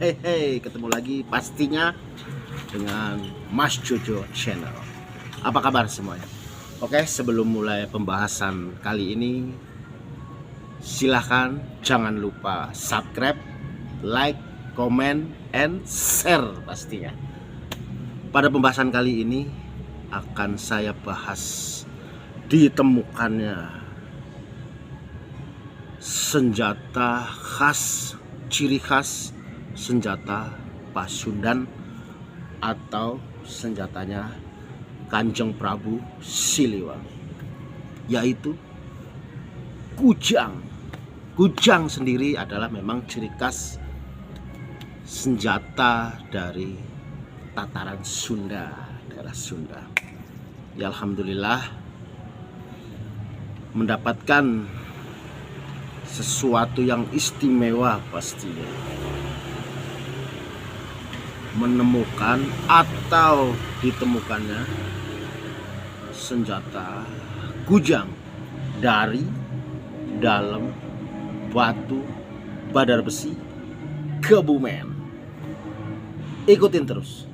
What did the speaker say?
Ketemu lagi pastinya dengan Mas Jojo Channel. Apa kabar semuanya? Oke, sebelum mulai pembahasan kali ini, silahkan jangan lupa subscribe, like, comment, and share pastinya. Pada pembahasan kali ini akan saya bahas ditemukannya senjata khas, ciri khas senjata Pasundan atau senjatanya Kanjeng Prabu Siliwangi, yaitu kujang. Kujang sendiri adalah memang ciri khas senjata dari tataran Sunda, daerah Sunda. Ya, alhamdulillah mendapatkan sesuatu yang istimewa pastinya, menemukan atau ditemukannya senjata kujang dari dalam batu Badar Besi Kebumen. Ikutin terus.